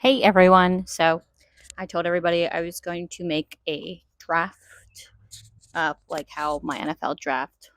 Hey everyone. So I told everybody I was going to make a draft of like how my NFL draft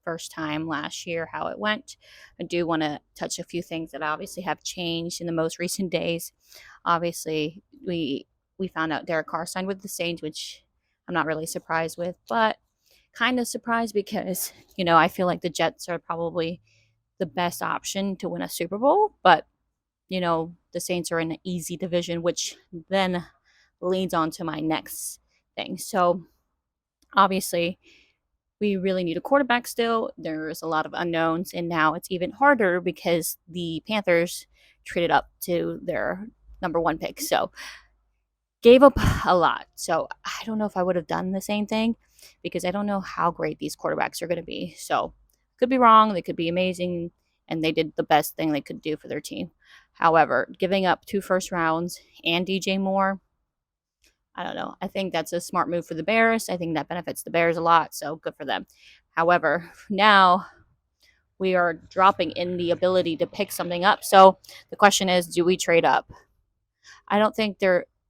first time last year, how it went. I do want to touch a few things that obviously have changed in the most recent days. Obviously, we found out Derek Carr signed with the Saints, which I'm not really surprised with, but kind of surprised because, I feel like the Jets are probably the best option to win a Super Bowl, but the Saints are in an easy division, which then leads on to my next thing. So obviously, we really need a quarterback still. There's a lot of unknowns, and now it's even harder because the Panthers traded up to their number one pick. So gave up a lot. So I don't know if I would have done the same thing because I don't know how great these quarterbacks are going to be. So could be wrong. They could be amazing, and they did the best thing they could do for their team. However, giving up 2 first rounds and DJ Moore, I don't know. I think that's a smart move for the Bears. I think that benefits the Bears a lot. So good for them. However, now we are dropping in the ability to pick something up. So the question is, do we trade up? I don't think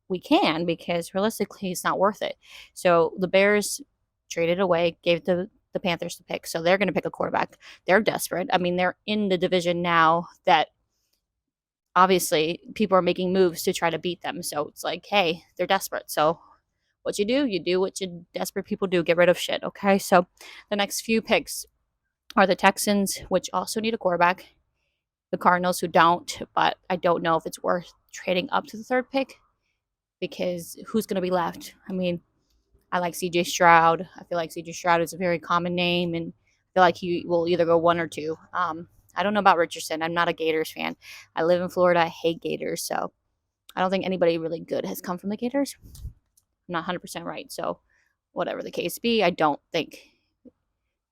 we can because realistically it's not worth it. So the Bears traded away, gave the Panthers the pick. So they're going to pick a quarterback. They're desperate. I mean, they're in the division now that obviously people are making moves to try to beat them. So it's like, hey, they're desperate. So what you do what you desperate people do, get rid of shit. Okay. So the next few picks are the Texans, which also need a quarterback, the Cardinals, who don't, but I don't know if it's worth trading up to the third pick because who's going to be left? I mean, I like CJ Stroud. I feel like CJ Stroud is a very common name, and I feel like he will either go one or two. I don't know about Richardson. I'm not a Gators fan. I live in Florida. I hate Gators, so I don't think anybody really good has come from the Gators. I'm not 100% right. So, whatever the case be, I don't think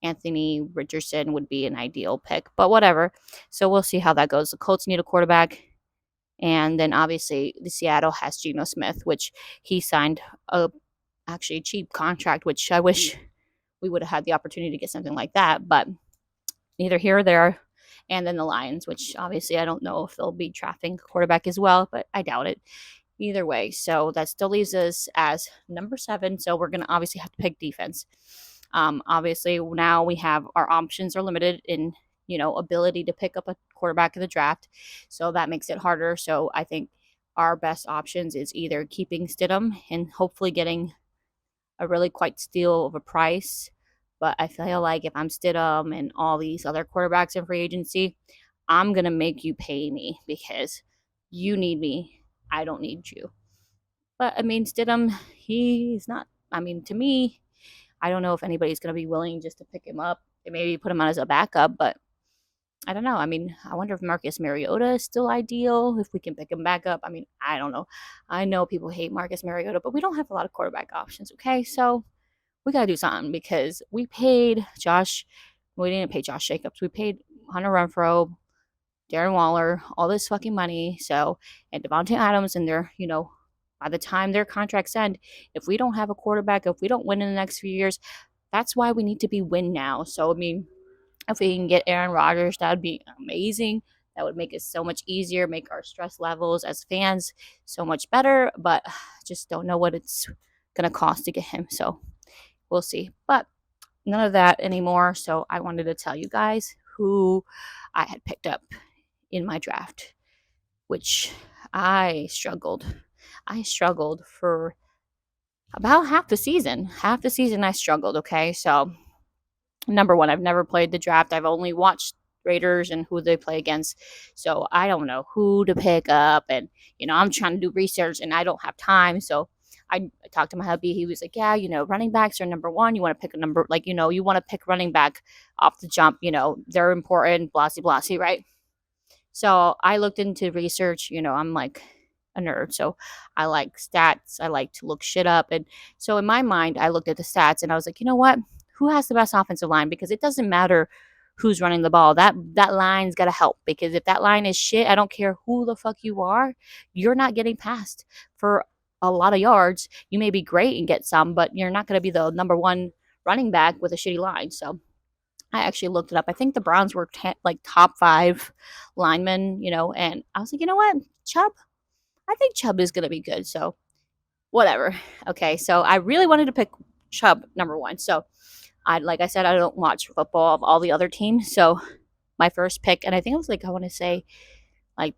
Anthony Richardson would be an ideal pick, but whatever. So, we'll see how that goes. The Colts need a quarterback. And then obviously the Seattle has Geno Smith, which he signed a actually cheap contract, which I wish we would have had the opportunity to get something like that, but neither here or there. And then the Lions, which obviously I don't know if they'll be drafting quarterback as well, but I doubt it either way. So that still leaves us as number 7. So we're going to obviously have to pick defense. Obviously now we have our options are limited in ability to pick up a quarterback in the draft, so that makes it harder. So I think our best options is either keeping Stidham and hopefully getting a really quite steal of a price. But I feel like if I'm Stidham and all these other quarterbacks in free agency, I'm gonna make you pay me because you need me. I don't need you. But I mean, Stidham, he's not. I mean, to me, I don't know if anybody's gonna be willing just to pick him up and maybe put him on as a backup. But I don't know. I mean, I wonder if Marcus Mariota is still ideal, if we can pick him back up. I mean, I don't know. I know people hate Marcus Mariota, but we don't have a lot of quarterback options, okay? So we got to do something because we didn't pay Josh Jacobs. We paid Hunter Renfro, Darren Waller, all this fucking money. So, and Devontae Adams, and by the time their contracts end, if we don't have a quarterback, if we don't win in the next few years, that's why we need to be win now. So, I mean, if we can get Aaron Rodgers, that would be amazing. That would make it so much easier, make our stress levels as fans so much better. But just don't know what it's going to cost to get him. So we'll see. But none of that anymore. So I wanted to tell you guys who I had picked up in my draft, which I struggled. I struggled for about half the season. Half the season I struggled, okay? So number one, I've never played the draft. I've only watched Raiders and who they play against. So I don't know who to pick up. And, I'm trying to do research and I don't have time. So I talked to my hubby. He was like, yeah, running backs are number one. You want to pick a number, like, you want to pick running back off the jump. They're important, blasey, blasey, right? So I looked into research. I'm like a nerd. So I like stats. I like to look shit up. And so in my mind, I looked at the stats and I was like, you know what? Who has the best offensive line? Because it doesn't matter who's running the ball. That line's got to help. Because if that line is shit, I don't care who the fuck you are, you're not getting past for a lot of yards. You may be great and get some, but you're not going to be the number one running back with a shitty line. So I actually looked it up. I think the Browns were like top 5 linemen, and I was like, you know what, Chubb, I think Chubb is going to be good. So whatever. Okay. So I really wanted to pick Chubb number one. So like I said, I don't watch football of all the other teams. So my first pick, and I think it was like, I want to say like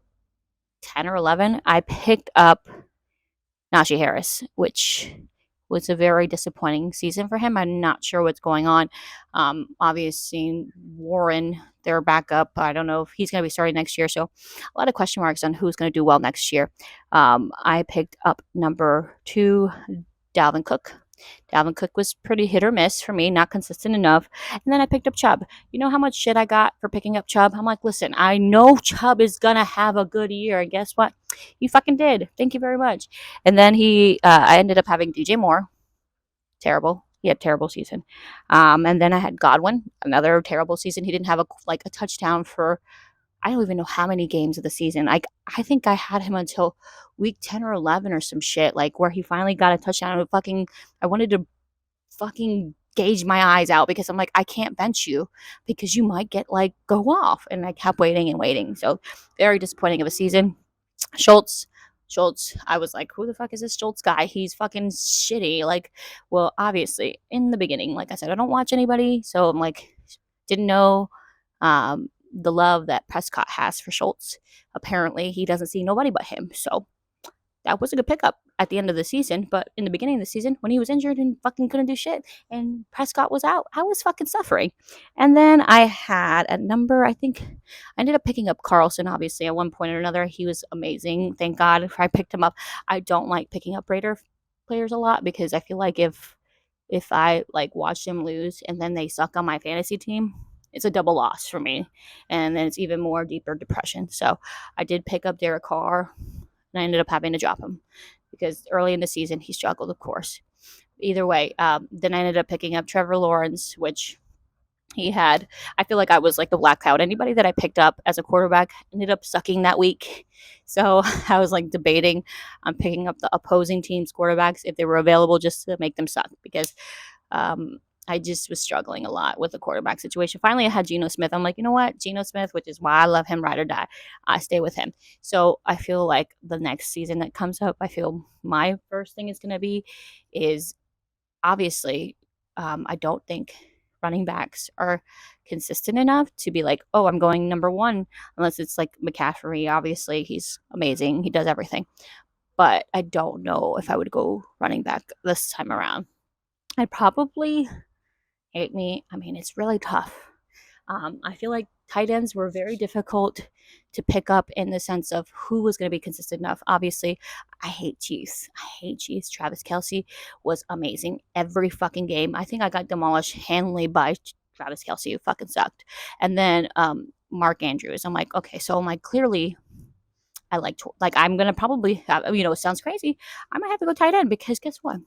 10 or 11, I picked up Najee Harris, which was a very disappointing season for him. I'm not sure what's going on. Obviously, Warren, their backup, I don't know if he's going to be starting next year. So a lot of question marks on who's going to do well next year. I picked up number 2, Dalvin Cook. Dalvin Cook was pretty hit or miss for me, not consistent enough. And then I picked up Chubb. You know how much shit I got for picking up Chubb? I'm like, listen, I know Chubb is going to have a good year. And guess what? You fucking did. Thank you very much. And then I ended up having DJ Moore. Terrible. He had a terrible season. And then I had Godwin, another terrible season. He didn't have a touchdown for I don't even know how many games of the season. I think I had him until week 10 or 11 or some shit, like where he finally got a touchdown. I wanted to fucking gauge my eyes out because I'm like, I can't bench you because you might get like go off. And I kept waiting and waiting. So very disappointing of a season. Schultz, I was like, who the fuck is this Schultz guy? He's fucking shitty. Like, well, obviously, in the beginning, like I said, I don't watch anybody. So I'm like, didn't know the love that Prescott has for Schultz. Apparently, he doesn't see nobody but him. So that was a good pickup at the end of the season. But in the beginning of the season, when he was injured and fucking couldn't do shit, and Prescott was out, I was fucking suffering. And then I had a number, I think I ended up picking up Carlson, obviously, at one point or another. He was amazing. Thank God I picked him up. I don't like picking up Raider players a lot because I feel like if I like watch them lose and then they suck on my fantasy team, it's a double loss for me. And then it's even more deeper depression. So I did pick up Derek Carr and I ended up having to drop him because early in the season he struggled, of course. Either way, then I ended up picking up Trevor Lawrence, which I feel like I was like the black cloud. Anybody that I picked up as a quarterback ended up sucking that week. So I was like debating on picking up the opposing team's quarterbacks if they were available just to make them suck because I just was struggling a lot with the quarterback situation. Finally, I had Geno Smith. I'm like, you know what? Geno Smith, which is why I love him, ride or die. I stay with him. So I feel like the next season that comes up, I feel my first thing is going to be is obviously, I don't think running backs are consistent enough to be like, oh, I'm going number one, unless it's like McCaffrey. Obviously, he's amazing. He does everything. But I don't know if I would go running back this time around. I'd probably hate me. I mean, it's really tough. I feel like tight ends were very difficult to pick up in the sense of who was going to be consistent enough. Obviously, I hate Chiefs. I hate Chiefs. Travis Kelce was amazing every fucking game. I think I got demolished handily by Travis Kelce, who fucking sucked. And then Mark Andrews. I'm like, okay, so I'm like, clearly I like I'm gonna probably have, it sounds crazy. I might have to go tight end because guess what?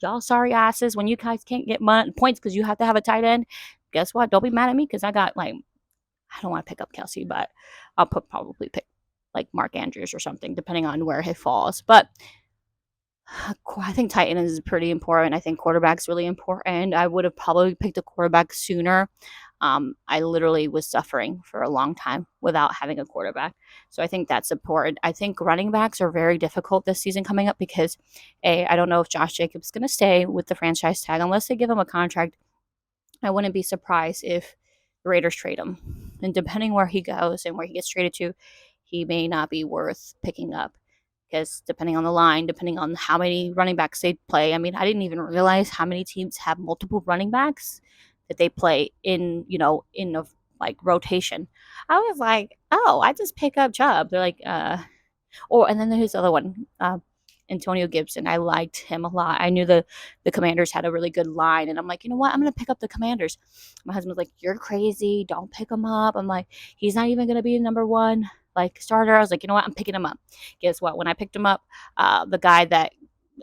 Y'all sorry asses when you guys can't get points because you have to have a tight end. Guess what? Don't be mad at me because I got like I don't want to pick up Kelce, but I'll probably pick like Mark Andrews or something depending on where he falls. But I think tight end is pretty important. I think quarterback's really important. I would have probably picked a quarterback sooner. I literally was suffering for a long time without having a quarterback. So I think that's important. I think running backs are very difficult this season coming up because, I don't know if Josh Jacobs is going to stay with the franchise tag unless they give him a contract. I wouldn't be surprised if the Raiders trade him. And depending where he goes and where he gets traded to, he may not be worth picking up because depending on the line, depending on how many running backs they play. I mean, I didn't even realize how many teams have multiple running backs that they play in a like rotation. I was like, oh, I just pick up Chubb. They're like, and then there's the other one, Antonio Gibson. I liked him a lot. I knew the Commanders had a really good line, and I'm like, you know what? I'm gonna pick up the Commanders. My husband's like, you're crazy. Don't pick him up. I'm like, he's not even gonna be number one like starter. I was like, you know what? I'm picking him up. Guess what? When I picked him up, the guy that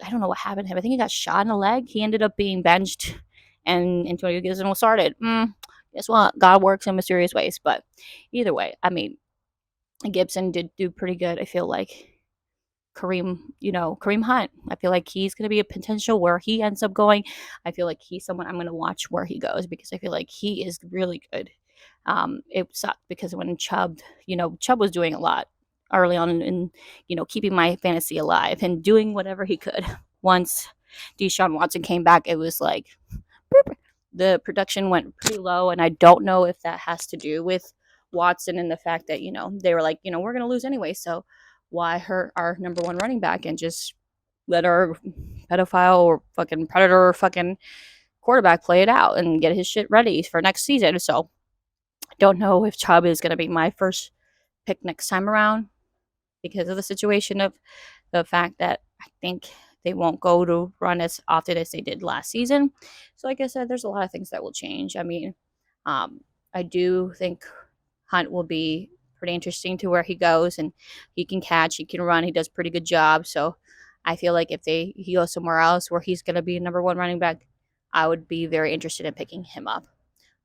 I don't know what happened to him. I think he got shot in the leg. He ended up being benched, and Antonio Gibson was started. Guess what? God works in mysterious ways. But either way, I mean, Gibson did do pretty good. I feel like Kareem Hunt. I feel like he's going to be a potential where he ends up going. I feel like he's someone I'm going to watch where he goes because I feel like he is really good. It sucked because when Chubb was doing a lot early on in, keeping my fantasy alive and doing whatever he could. Once Deshaun Watson came back, it was like boop, the production went pretty low, and I don't know if that has to do with Watson and the fact that, they were like, we're going to lose anyway, so why hurt our number one running back and just let our pedophile or fucking predator or fucking quarterback play it out and get his shit ready for next season. So I don't know if Chubb is going to be my first pick next time around because of the situation of the fact that I think they won't go to run as often as they did last season. So like I said, there's a lot of things that will change. I mean, I do think Hunt will be pretty interesting to where he goes, and he can catch, he can run, he does a pretty good job. So I feel like if he goes somewhere else where he's going to be number one running back, I would be very interested in picking him up.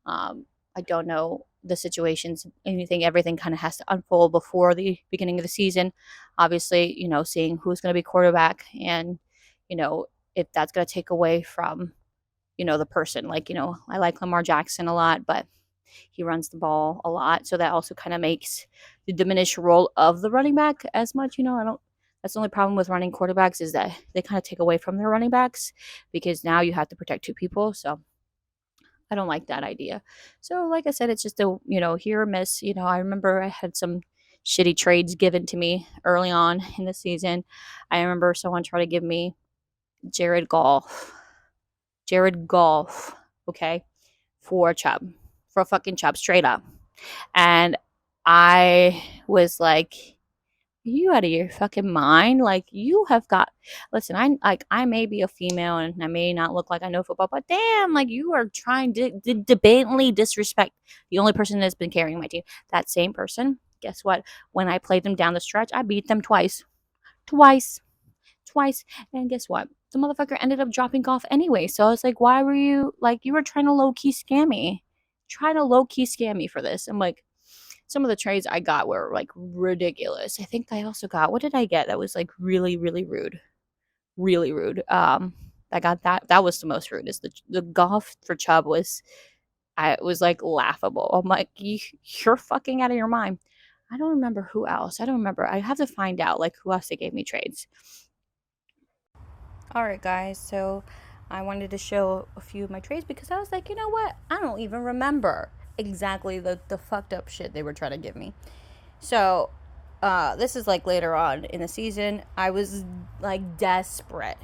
I don't know the situations, everything kind of has to unfold before the beginning of the season. Obviously, seeing who's going to be quarterback and, if that's going to take away from, the person. Like, I like Lamar Jackson a lot, but he runs the ball a lot. So that also kind of makes the diminished role of the running back as much. That's the only problem with running quarterbacks is that they kind of take away from their running backs because now you have to protect two people. So I don't like that idea. So, like I said, it's just a, hit or miss. I remember I had some shitty trades given to me early on in the season. I remember someone tried to give me Jared Goff. Jared Goff, okay, for Chubb, for fucking Chubb, straight up. And I was like, you out of your fucking mind? Like, you have got, listen, I may be a female and I may not look like I know football, but damn, like, you are trying to debatedly disrespect the only person that's been carrying my team. That same person, guess what? When I played them down the stretch, I beat them twice. Twice. And guess what? The motherfucker ended up dropping off anyway. So I was like, why were you, like, you were trying to low-key scam me. Trying to low-key scam me for this. I'm like, some of the trades I got were like ridiculous. I think I also got, what did I get that was like really, really rude? Really rude. I got that was the most rude. Is the Goff for Chubb was, it was like laughable. I'm like, you're fucking out of your mind. I don't remember who else. I don't remember. I have to find out like who else they gave me trades. All right, guys. So I wanted to show a few of my trades because I was like, you know what? I don't even remember exactly the fucked up shit they were trying to give me. So this is like later on in the season. I was like desperate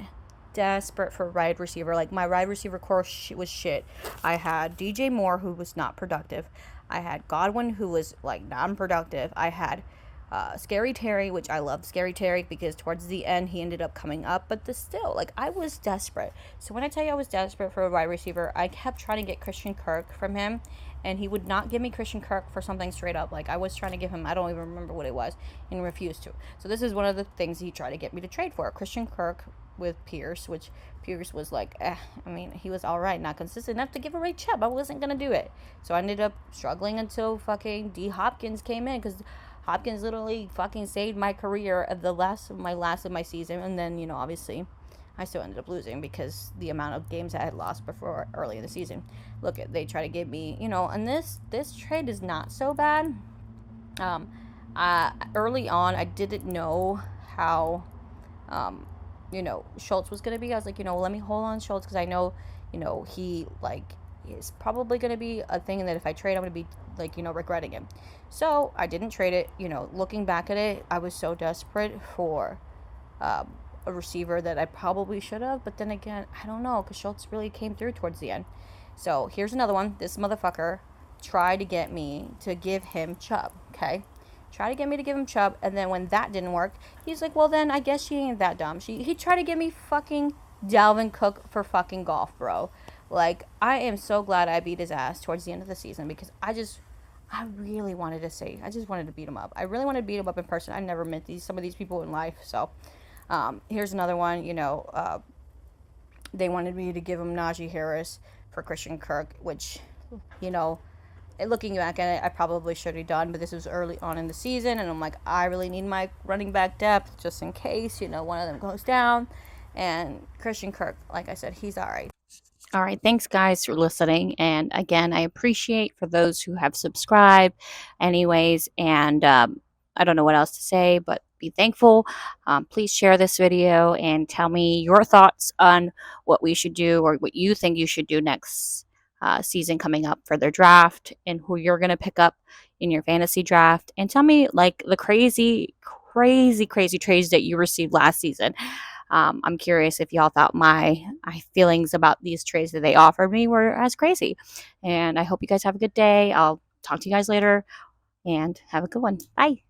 for wide receiver. Like my wide receiver core was shit. I had DJ Moore, who was not productive. I had Godwin, who was like non-productive. I had Scary Terry, which I love Scary Terry because towards the end he ended up coming up, but still, like, I was desperate. So when I tell you I was desperate for a wide receiver, I kept trying to get Christian Kirk from him, and he would not give me Christian Kirk for something straight up. Like, I was trying to give him, I don't even remember what it was, and refused to. So this is one of the things he tried to get me to trade for, Christian Kirk with Pierce, which Pierce was like, I mean, he was all right, not consistent enough to give away Chubb. I wasn't going to do it. So I ended up struggling until fucking D. Hopkins came in, because Hopkins literally fucking saved my career at the last of my season. And then, obviously, I still ended up losing because the amount of games I had lost before early in the season. Look, they try to give me, and this trade is not so bad. Early on, I didn't know how, Schultz was going to be. I was like, let me hold on Schultz because I know, he, like, is probably going to be a thing that if I trade, I'm going to be, like, regretting him. So I didn't trade it. Looking back at it, I was so desperate for a receiver that I probably should have. But then again, I don't know, because Schultz really came through towards the end. So here's another one. This motherfucker tried to get me to give him Chubb, okay? Tried to get me to give him Chubb, and then when that didn't work, he's like, well, then I guess she ain't that dumb. He tried to give me fucking Dalvin Cook for fucking Goff, bro. Like, I am so glad I beat his ass towards the end of the season because I really wanted to say, I just wanted to beat him up. I really wanted to beat him up in person. I never met some of these people in life. So, here's another one, they wanted me to give him Najee Harris for Christian Kirk, which, looking back at it, I probably should have done, but this was early on in the season, and I'm like, I really need my running back depth just in case, one of them goes down. And Christian Kirk, like I said, he's all right. All right, thanks guys for listening. And again, I appreciate for those who have subscribed anyways. And I don't know what else to say, but be thankful. Please share this video and tell me your thoughts on what we should do or what you think you should do next season coming up for their draft and who you're going to pick up in your fantasy draft. And tell me like the crazy, crazy, crazy trades that you received last season. I'm curious if y'all thought my feelings about these trades that they offered me were as crazy. And I hope you guys have a good day. I'll talk to you guys later and have a good one. Bye.